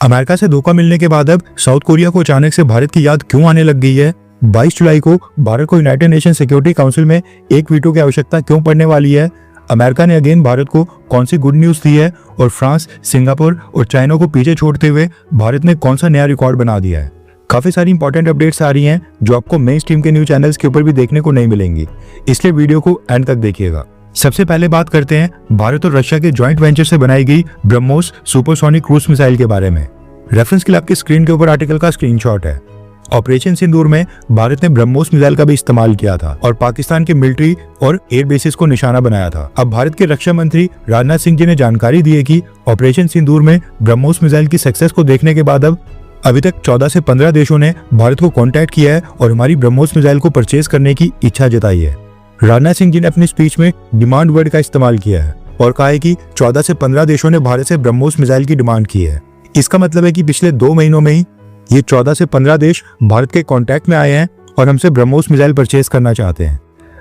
America से धोखा मिलने के बाद अब साउथ कोरिया को अचानक से भारत की याद क्यों आने लग गई है? 22 जुलाई को भारत को यूनाइटेड नेशन सिक्योरिटी काउंसिल में एक वीटो की आवश्यकता क्यों पड़ने वाली है? अमेरिका ने अगेन भारत को कौन सी गुड न्यूज दी है? और फ्रांस, सिंगापुर और चाइना को पीछे छोड़ते हुए भारत ने कौन सा नया रिकॉर्ड बना दिया है? काफी सारी इंपॉर्टेंट अपडेट्स आ रही हैं जो आपको मेन स्ट्रीम के न्यूज चैनल्स के ऊपर भी देखने को नहीं मिलेंगी, इसलिए वीडियो को एंड तक देखिएगा। सबसे पहले बात करते हैं भारत और रशिया के जॉइंट वेंचर से बनाई गई ब्रह्मोस सुपरसोनिक क्रूज मिसाइल के बारे में। रेफरेंस के लिए आपकी स्क्रीन के ऊपर आर्टिकल का स्क्रीनशॉट है। ऑपरेशन सिंदूर में भारत ने ब्रह्मोस मिसाइल का भी इस्तेमाल किया था और पाकिस्तान के मिलिट्री और एयर बेसिस को निशाना बनाया था। अब भारत के रक्षा मंत्री राजनाथ सिंह जी ने जानकारी दी है कि ऑपरेशन सिंदूर में ब्रह्मोस मिसाइल की सक्सेस को देखने के बाद अब अभी तक 14 से 15 देशों ने भारत को कांटेक्ट किया है और हमारी ब्रह्मोस मिसाइल को परचेज करने की इच्छा जताई है। राजनाथ सिंह जी ने अपनी स्पीच में डिमांड वर्ड का इस्तेमाल किया है और कहा है कि 14 से 15 देशों ने भारत से ब्रह्मोस मिसाइल की डिमांड की है। इसका मतलब है कि पिछले 2 महीनों में ही ये 14 से 15 देश भारत के कांटेक्ट में आए हैं और हमसे ब्रह्मोस मिसाइल परचेज करना चाहते हैं।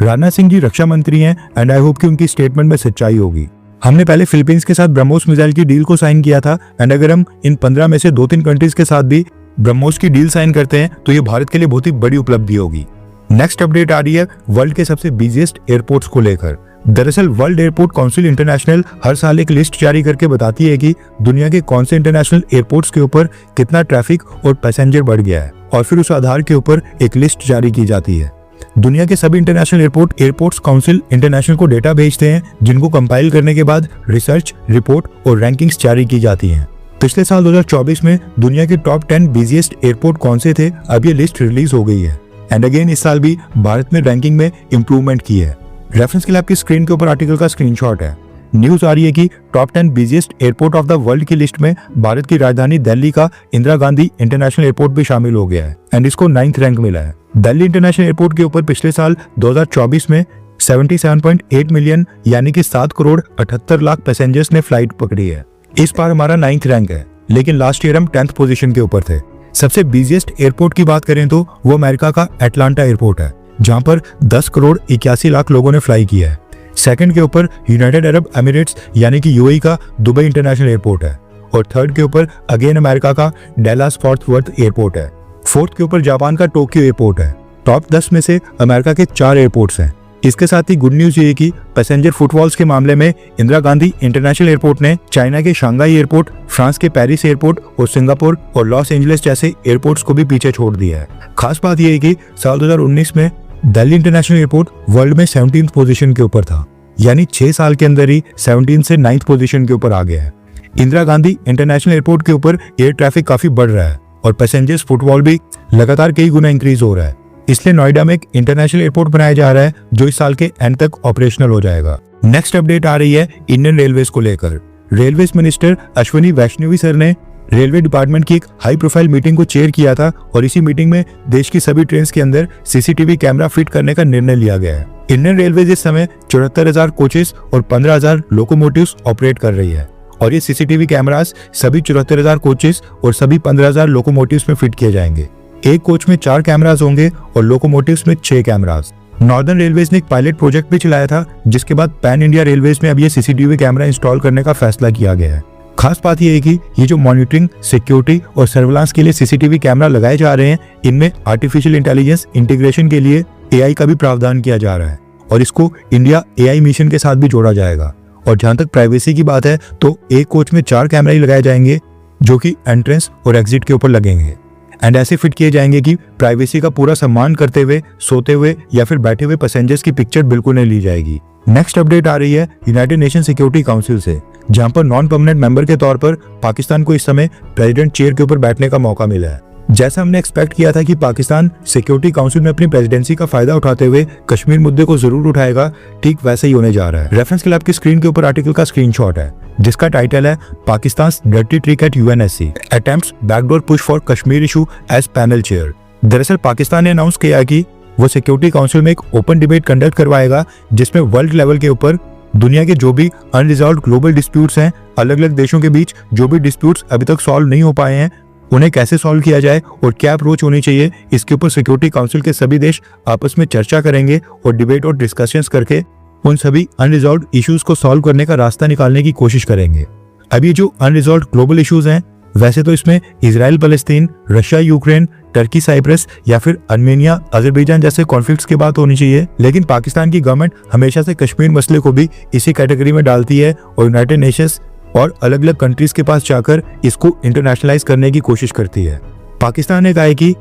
राजनाथ सिंह जी रक्षा मंत्री हैं एंड आई होप कि उनकी स्टेटमेंट में सच्चाई होगी। हमने पहले फिलीपींस के साथ ब्रह्मोस मिसाइल की डील को साइन किया था एंड अगर हम इन 15 में से 2-3 कंट्रीज के साथ भी ब्रह्मोस की डील साइन करते हैं तो ये भारत के लिए बहुत ही बड़ी उपलब्धि होगी। नेक्स्ट अपडेट आ रही है वर्ल्ड के सबसे बिजिएस्ट एयरपोर्ट्स को लेकर। दरअसल वर्ल्ड एयरपोर्ट काउंसिल इंटरनेशनल हर साल एक लिस्ट जारी करके बताती है कि दुनिया के कौन से इंटरनेशनल एयरपोर्ट्स के ऊपर कितना ट्रैफिक और पैसेंजर बढ़ गया है और फिर उस आधार के ऊपर एक लिस्ट जारी की जाती है। दुनिया के सभी इंटरनेशनल एयरपोर्ट्स काउंसिल इंटरनेशनल को डेटा भेजते हैं जिनको कंपाइल करने के बाद रिसर्च, रिपोर्ट और रैंकिंग्स जारी की जाती हैं। पिछले साल 2024 में दुनिया के टॉप 10 बिजिएस्ट एयरपोर्ट कौन से थे, अब ये लिस्ट रिलीज हो गई है एंड अगेन इस साल भी भारत ने रैंकिंग में इंप्रूवमेंट की है। रेफरेंस के लिए आपकी स्क्रीन के ऊपर आर्टिकल का स्क्रीनशॉट है। न्यूज आ रही है कि top 10 busiest airport of the world की लिस्ट में भारत की राजधानी दिल्ली का इंदिरा गांधी इंटरनेशनल एयरपोर्ट भी शामिल हो गया है एंड इसको 9th रैंक मिला है। दिल्ली इंटरनेशनल एयरपोर्ट के ऊपर पिछले साल 2024 में 77.8 मिलियन यानी कि 7 करोड़ 78 लाख पैसेंजर्स ने फ्लाइट पकड़ी है। इस बार हमारा 9th रैंक है, लेकिन लास्ट ईयर हम 10th पोजीशन के ऊपर थे। सबसे बिजिएस्ट एयरपोर्ट की बात करें तो वो अमेरिका का एटलांटा एयरपोर्ट है जहां पर 10 करोड़ 81 लाख लोगों ने फ्लाई किया है। सेकंड के ऊपर यूनाइटेड अरब एमिरेट्स यानी कि यूएई का दुबई इंटरनेशनल एयरपोर्ट है और थर्ड के ऊपर अगेन अमेरिका का डैलास फोर्ट वर्थ एयरपोर्ट है। फोर्थ के ऊपर जापान का टोक्यो एयरपोर्ट है। टॉप 10 में से अमेरिका के 4 एयरपोर्ट्स हैं। इसके साथ ही गुड न्यूज ये है कि पैसेंजर फुटफॉल्स के मामले में इंदिरा गांधी इंटरनेशनल एयरपोर्ट ने चाइना के शंघाई एयरपोर्ट, फ्रांस के पेरिस एयरपोर्ट और सिंगापुर और लॉस एंजलिस जैसे एयरपोर्ट्स को भी पीछे छोड़ दिया है। खास बात यह है कि साल 2019 में दिल्ली इंटरनेशनल एयरपोर्ट वर्ल्ड में 17th पोजीशन के ऊपर था, यानी 6 साल के अंदर ही 17 से 9th पोजीशन के ऊपर आ गया है। इंदिरा गांधी इंटरनेशनल एयरपोर्ट के ऊपर एयर ट्रैफिक काफी बढ़ रहा है और पैसेंजर्स फुटफॉल भी लगातार कई गुना इंक्रीज हो रहा है, इसलिए नोएडा में एक इंटरनेशनल एयरपोर्ट बनाया जा रहा है जो इस साल के एंड तक ऑपरेशनल हो जाएगा। नेक्स्ट अपडेट आ रही है इंडियन रेलवेज को लेकर। Railways minister Ashwini Vaishnavi sir ने रेलवे डिपार्टमेंट की एक हाई प्रोफाइल मीटिंग को चेयर किया था और इसी मीटिंग में देश की सभी ट्रेन के अंदर सीसीटीवी कैमरा फिट करने का निर्णय लिया गया है। इंडियन रेलवेज इस समय 74,000 कोचेस और 15,000 लोकोमोटिव्स ऑपरेट कर रही है और ये सीसीटीवी कैमरास सभी 74,000 कोचेस और सभी 15,000 लोकोमोटिव्स में फिट किए जाएंगे। एक कोच में 4 कैमरास होंगे और लोकोमोटिव्स में 6 कैमरास। नॉर्दर्न रेलवेज ने एक पायलट प्रोजेक्ट भी चलाया था जिसके बाद पैन इंडिया रेलवेज में अब ये सीसीटीवी कैमरा इंस्टॉल करने का फैसला किया गया है। खास बात यह है कि ये जो मॉनिटरिंग, सिक्योरिटी और सर्विलांस के लिए सीसीटीवी कैमरा लगाए जा रहे हैं, इनमें आर्टिफिशियल इंटेलिजेंस इंटीग्रेशन के लिए एआई का भी प्रावधान किया जा रहा है और इसको इंडिया एआई मिशन के साथ भी जोड़ा जाएगा। और जहां तक प्राइवेसी की बात है तो एक कोच में 4 कैमरा ही लगाए जाएंगे जो कि एंट्रेंस और एग्जिट के ऊपर लगेंगे एंड ऐसे फिट किए जाएंगे कि प्राइवेसी का पूरा सम्मान करते हुए, सोते हुए या फिर बैठे हुए पैसेंजर्स की पिक्चर बिल्कुल नहीं ली जाएगी। नेक्स्ट अपडेट आ रही है यूनाइटेड नेशन सिक्योरिटी काउंसिल से, जहां पर नॉन परमानेंट मेंबर के तौर पर पाकिस्तान को इस समय प्रेसिडेंट चेयर के ऊपर बैठने का मौका मिला है। जैसा हमने एक्सपेक्ट किया था कि पाकिस्तान सिक्योरिटी काउंसिल में अपनी प्रेसिडेंसी का फायदा उठाते हुए कश्मीर मुद्दे को जरूर उठाएगा, ठीक वैसे ही होने जा रहा है। रेफरेंस के लिए आपकी स्क्रीन के ऊपर आर्टिकल का स्क्रीनशॉट है जिसका टाइटल है Pakistan's dirty trick at UNSC attempts backdoor push for Kashmir issue as panel chair. दरअसल पाकिस्तान ने अनाउंस किया कि वो सिक्योरिटी काउंसिल में एक ओपन डिबेट कंडक्ट करवाएगा जिसमें वर्ल्ड लेवल के ऊपर दुनिया के जो भी अनरिजॉल्व्ड ग्लोबल डिस्प्यूट्स हैं, अलग अलग देशों के बीच जो भी डिस्प्यूट्स अभी तक सॉल्व नहीं हो पाए हैं, उन्हें कैसे सॉल्व किया जाए और क्या अप्रोच होनी चाहिए, इसके ऊपर सिक्योरिटी काउंसिल के सभी देश आपस में चर्चा करेंगे और डिबेट और डिस्कशंस करके उन सभी अनरिजॉल्व्ड इश्यूज को सॉल्व करने का रास्ता निकालने की कोशिश करेंगे। अभी जो अनरिजॉल्व्ड ग्लोबल इश्यूज हैं वैसे तो इसमें Israel Palestine, Russia Ukraine, Turkey Cyprus या फिर अर्मेनिया अजरबैजान जैसे कॉन्फ्लिक्ट्स की बात होनी चाहिए, लेकिन पाकिस्तान की गवर्नमेंट हमेशा से कश्मीर मसले को भी इसी कैटेगरी में डालती है और यूनाइटेड नेशंस और अलग अलग कंट्रीज के पास जाकर इसको इंटरनेशनलाइज करने की कोशिश करती है। पाकिस्तान ने कहा है कि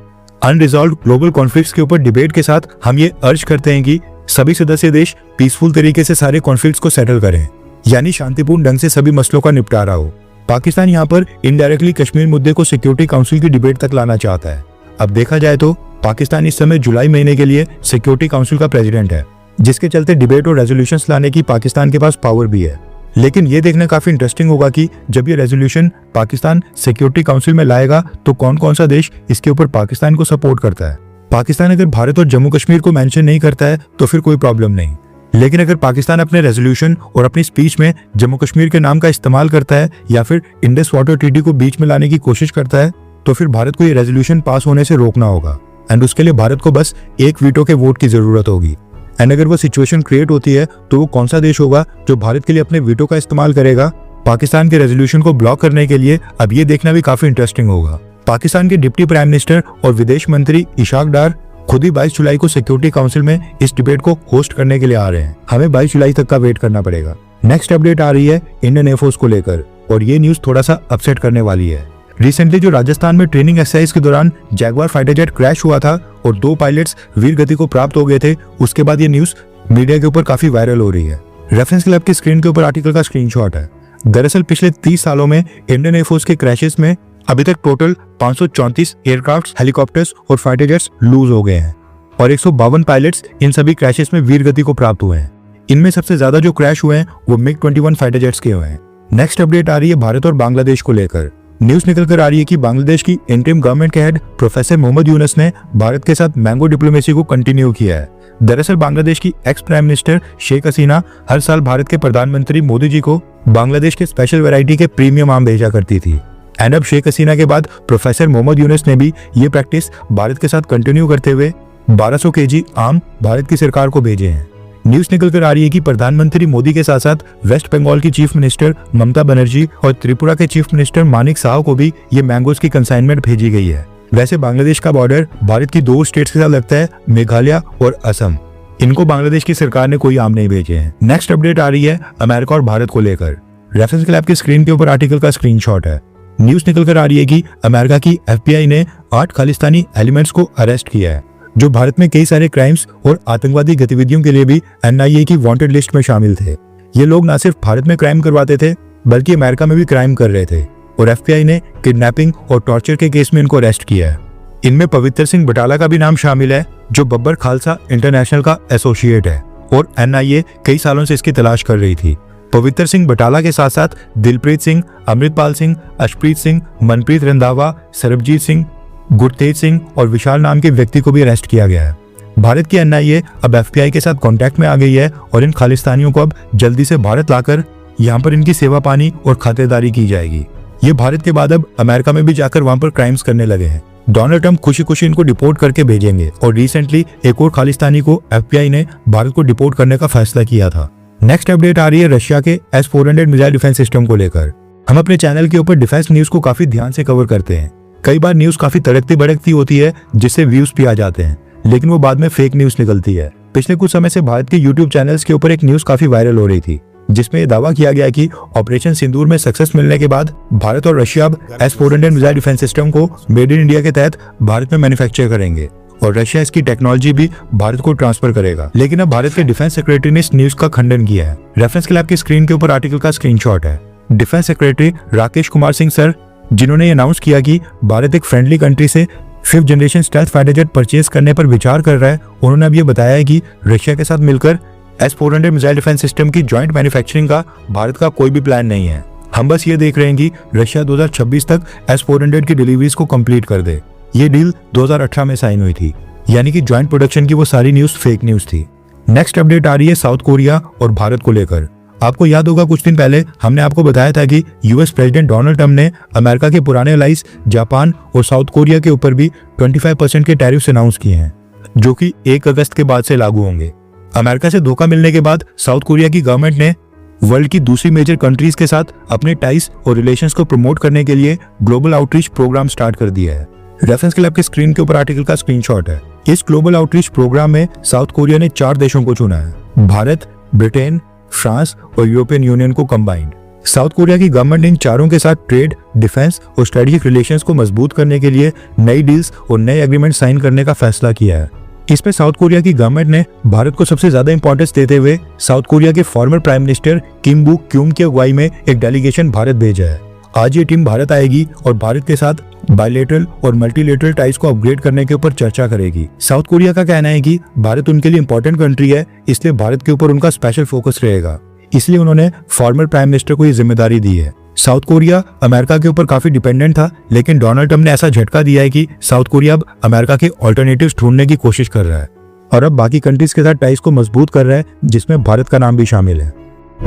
अनरिजॉल्व ग्लोबल कॉन्फ्लिक्ट्स के ऊपर डिबेट के साथ हम ये अर्ज करते हैं कि सभी सदस्य देश पीसफुल तरीके से सारे कॉन्फ्लिक्ट्स को सेटल करें, यानी शांतिपूर्ण ढंग से सभी मसलों का निपटारा हो। पाकिस्तान यहाँ पर इनडायरेक्टली कश्मीर मुद्दे को सिक्योरिटी काउंसिल की डिबेट तक लाना चाहता है। अब देखा जाए तो पाकिस्तान इस समय जुलाई महीने के लिए सिक्योरिटी काउंसिल का प्रेसिडेंट है, जिसके चलते डिबेट और रेजोल्यूशंस लाने की पाकिस्तान के पास पावर भी है। लेकिन ये देखना काफी इंटरेस्टिंग होगा कि जब ये रेजोल्यूशन पाकिस्तान सिक्योरिटी काउंसिल में लाएगा तो कौन कौन सा देश इसके ऊपर पाकिस्तान को सपोर्ट करता है। पाकिस्तान अगर भारत और जम्मू कश्मीर को मेंशन नहीं करता है तो फिर कोई प्रॉब्लम नहीं, लेकिन अगर पाकिस्तान अपने रेजोल्यूशन और अपनी स्पीच में जम्मू कश्मीर के नाम का इस्तेमाल करता है या फिर इंडस वाटर ट्रीटी को बीच में लाने की कोशिश करता है तो फिर भारत को ये रेजोल्यूशन पास होने से रोकना होगा एंड उसके लिए भारत को बस एक वीटो के वोट की जरूरत होगी। एंड अगर वो सिचुएशन क्रिएट होती है तो वो कौन सा देश होगा जो भारत के लिए अपने वीटो का इस्तेमाल करेगा पाकिस्तान के रेजोल्यूशन को ब्लॉक करने के लिए। अब ये देखना भी काफी इंटरेस्टिंग होगा। पाकिस्तान के डिप्टी प्राइम मिनिस्टर और विदेश मंत्री इशाक डार खुद ही 22 जुलाई को सिक्योरिटी काउंसिल में इस डिबेट को होस्ट करने के लिए आ रहे हैं। हमें 22 जुलाई तक का वेट करना पड़ेगा। नेक्स्ट अपडेट आ रही है इंडियन एयरफोर्स को लेकर और ये न्यूज थोड़ा सा अपसेट करने वाली है। रिसेंटली जो राजस्थान में ट्रेनिंग एक्सरसाइज के दौरान जैगवार फाइटर जेट क्रैश हुआ था और 2 पायलट्स वीर गति को प्राप्त हो गए थे, उसके बाद ये न्यूज मीडिया के ऊपर काफी वायरल हो रही है। रेफरेंस क्लब की स्क्रीन के ऊपर आर्टिकल का स्क्रीनशॉट है। दरअसल पिछले 30 सालों में इंडियन एयरफोर्स के क्रैशेस में अभी तक टोटल 534 एयरक्राफ्ट, हेलीकॉप्टर्स और फाइटर जेट्स लूज हो गए हैं और 152 पायलट्स इन सभी क्रैशेस में वीर गति को प्राप्त हुए हैं। इनमें सबसे ज्यादा जो क्रैश हुए हैं वो MiG-21 फाइटर जेट्स के हुए हैं। नेक्स्ट अपडेट आ रही है भारत और बांग्लादेश को लेकर। न्यूज निकल कर आ रही है कि बांग्लादेश की इंटरिम गवर्नमेंट के हेड प्रोफेसर मोहम्मद यूनुस ने भारत के साथ मैंगो डिप्लोमेसी को कंटिन्यू किया है। दरअसल बांग्लादेश की ex prime minister Sheikh Hasina हर साल भारत के प्रधानमंत्री मोदी जी को बांग्लादेश के स्पेशल वैरायटी के प्रीमियम आम भेजा करती थी एंड अब शेख हसीना के बाद प्रोफेसर मोहम्मद यूनुस ने भी ये प्रैक्टिस भारत के साथ कंटिन्यू करते हुए 1200 केजी आम भारत की सरकार को भेजे हैं। न्यूज निकल कर आ रही है कि प्रधानमंत्री मोदी के साथ साथ वेस्ट बंगाल की चीफ मिनिस्टर ममता बनर्जी और त्रिपुरा के चीफ मिनिस्टर मानिक साह को भी ये मैंगोज की कंसाइनमेंट भेजी गई है। वैसे बांग्लादेश का बॉर्डर भारत की 2 स्टेट्स के साथ लगता है, मेघालय और असम। इनको बांग्लादेश की सरकार ने कोई आम नहीं भेजे हैं। नेक्स्ट अपडेट आ रही है अमेरिका और भारत को लेकर। रेफरेंस क्लब की स्क्रीन के ऊपर आर्टिकल का स्क्रीनशॉट है। न्यूज निकल कर आ रही है कि अमेरिका की FBI ने 8 खालिस्तानी एलिमेंट्स को अरेस्ट किया है जो भारत में कई सारे क्राइम्स और आतंकवादी गतिविधियों के लिए भी NIA की वांटेड लिस्ट में शामिल थे। ये लोग न सिर्फ भारत में क्राइम करवाते थे बल्कि अमेरिका में भी क्राइम कर रहे थे और FBI ने किडनैपिंग और टॉर्चर के केस में इनको अरेस्ट किया है। इनमें पवित्र सिंह बटाला का भी नाम शामिल है जो बब्बर खालसा इंटरनेशनल का एसोसिएट है और NIA कई सालों से इसकी तलाश कर रही थी। पवित्र सिंह बटाला के साथ साथ दिलप्रीत सिंह, अमृतपाल सिंह, अशप्रीत सिंह, मनप्रीत रंधावा, सरबजीत सिंह, गुरतेज सिंह और विशाल नाम के व्यक्ति को भी अरेस्ट किया गया है। भारत की NIA अब FBI के साथ कांटेक्ट में आ गई है और इन खालिस्तानियों को अब जल्दी से भारत लाकर यहाँ पर इनकी सेवा पानी और खातिरदारी की जाएगी। ये भारत के बाद अब अमेरिका में भी जाकर वहाँ पर क्राइम्स करने लगे हैं। डोनाल्ड ट्रंप खुशी खुशी इनको डिपोर्ट करके भेजेंगे और रिसेंटली एक और खालिस्तानी को FBI ने भारत को डिपोर्ट करने का फैसला किया था। नेक्स्ट अपडेट आ रही है रशिया के S-400 मिसाइल डिफेंस सिस्टम को लेकर। हम अपने चैनल के ऊपर डिफेंस न्यूज को काफी ध्यान से कवर करते हैं। कई बार न्यूज काफी तड़कती भड़कती होती है जिससे व्यूज भी आ जाते हैं, लेकिन वो बाद में फेक न्यूज निकलती है। पिछले कुछ समय से भारत के YouTube चैनल्स के ऊपर एक न्यूज काफी वायरल हो रही थी जिसमें यह दावा किया गया कि ऑपरेशन सिंदूर में सक्सेस मिलने के बाद भारत और रशिया अब S-400 मिसाइल डिफेंस सिस्टम को मेड इन इंडिया के तहत भारत में मैन्युफैक्चर करेंगे और रशिया इसकी टेक्नोलॉजी भी भारत को ट्रांसफर करेगा। लेकिन अब भारत के डिफेंस सेक्रेटरी ने इस न्यूज का खंडन किया है। रेफरेंस क्लब की स्क्रीन के ऊपर आर्टिकल का स्क्रीनशॉट है। Defence secretary Rakesh Kumar Singh sir, जिन्होंने अनाउंस किया कि भारत एक फ्रेंडली कंट्री से 5th generation stealth fighter jet purchase करने पर विचार कर रहा है, उन्होंने अब ये बताया है कि रशिया के साथ मिलकर S-400 मिसाइल डिफेंस सिस्टम की ज्वाइंट मैन्युफैक्चरिंग का भारत का कोई भी प्लान नहीं है। हम बस ये देख रहे हैं कि रशिया 2026 तक S-400 की डिलीवरीज को कंप्लीट कर दे। ये डील 2018 में साइन हुई थी, यानी कि ज्वाइंट प्रोडक्शन की वो सारी न्यूज फेक न्यूज थी। नेक्स्ट अपडेट आ रही है साउथ कोरिया और भारत को लेकर। आपको याद होगा कुछ दिन पहले हमने आपको बताया था कि US प्रेसिडेंट डोनाल्ड ट्रंप ने अमेरिका के पुराने एलाइज जापान और साउथ कोरिया के ऊपर भी 25% के टैरिफ्स अनाउंस किए हैं जो कि 1 अगस्त के बाद से लागू होंगे। अमेरिका से धोखा मिलने के बाद साउथ कोरिया की गवर्नमेंट ने वर्ल्ड की दूसरी मेजर कंट्रीज के साथ अपने टाइज और रिलेशंस को प्रमोट करने के लिए ग्लोबल आउटरीच प्रोग्राम स्टार्ट कर दिया है। रेफरेंस के लिए आपके स्क्रीन के ऊपर आर्टिकल का स्क्रीनशॉट है। इस ग्लोबल आउटरीच प्रोग्राम में साउथ कोरिया ने 4 देशों को चुना है, भारत, ब्रिटेन, फ्रांस और यूरोपियन यूनियन को कंबाइंड। साउथ कोरिया की गवर्नमेंट इन चारों के साथ ट्रेड, डिफेंस और स्ट्रेटेजिक रिलेशंस को मजबूत करने के लिए नई डील्स और नए एग्रीमेंट साइन करने का फैसला किया है। इसमें साउथ कोरिया की गवर्नमेंट ने भारत को सबसे ज्यादा इंपॉर्टेंस देते हुए साउथ कोरिया के फॉर्मर प्राइम मिनिस्टर किम बुक क्यूम की अगुवाई में एक डेलीगेशन भारत भेजा है। आज ये टीम भारत आएगी और भारत के साथ बायलेटरल और मल्टीलेटरल टाइज को अपग्रेड करने के ऊपर चर्चा करेगी। साउथ कोरिया का कहना है कि भारत उनके लिए इंपॉर्टेंट कंट्री है, इसलिए भारत के ऊपर उनका स्पेशल फोकस रहेगा। इसलिए उन्होंने फॉर्मर प्राइम मिनिस्टर को ये जिम्मेदारी दी है। साउथ कोरिया अमेरिका के ऊपर काफी डिपेंडेंट था, लेकिन डोनाल्ड ट्रम्प ने ऐसा झटका दिया है कि साउथ कोरिया अब अमेरिका के ऑल्टरनेटिव्स ढूंढने की कोशिश कर रहा है और अब बाकी कंट्रीज के साथ टाइज को मजबूत कर रहा है, जिसमें भारत का नाम भी शामिल है।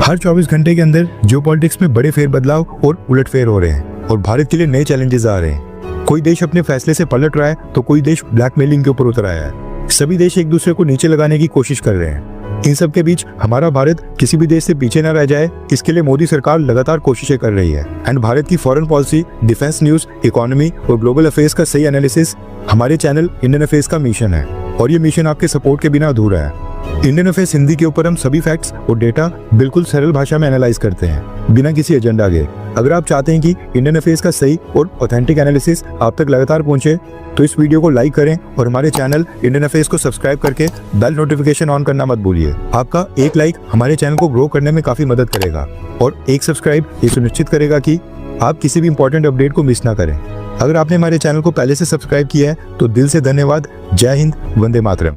हर 24 घंटे के अंदर जियोपॉलिटिक्स में बड़े फेरबदलाव और उलटफेर हो रहे हैं और भारत के लिए नए चैलेंजेस आ रहे हैं। कोई देश अपने फैसले से पलट रहा है तो कोई देश ब्लैकमेलिंग के ऊपर उतर आया है। सभी देश एक दूसरे को नीचे लगाने की कोशिश कर रहे हैं। इन सब के बीच हमारा भारत किसी भी देश से पीछे न रह जाए, इसके लिए मोदी सरकार लगातार कोशिशें कर रही है। एंड भारत की foreign policy, defence news, economy और ग्लोबल अफेयर्स का सही एनालिसिस हमारे चैनल इंडियन अफेयर्स का मिशन है और ये मिशन आपके सपोर्ट के बिना अधूरा है। इंडियन अफेयर्स हिंदी के ऊपर हम सभी फैक्ट्स और डेटा बिल्कुल सरल भाषा में एनालाइज करते हैं, बिना किसी एजेंडा के। अगर आप चाहते हैं कि इंडियन अफेयर्स का सही और ऑथेंटिक एनालिसिस आप तक लगातार पहुंचे, तो इस वीडियो को लाइक करें और हमारे चैनल इंडियन अफेयर्स को सब्सक्राइब करके बेल नोटिफिकेशन ऑन करना मत भूलिए। आपका एक लाइक हमारे चैनल को ग्रो करने में काफी मदद करेगा और एक सब्सक्राइब ये सुनिश्चित करेगा कि आप किसी भी इंपॉर्टेंट अपडेट को मिस ना करें। अगर आपने हमारे चैनल को पहले से सब्सक्राइब किया है तो दिल से धन्यवाद। जय हिंद, वंदे मातरम।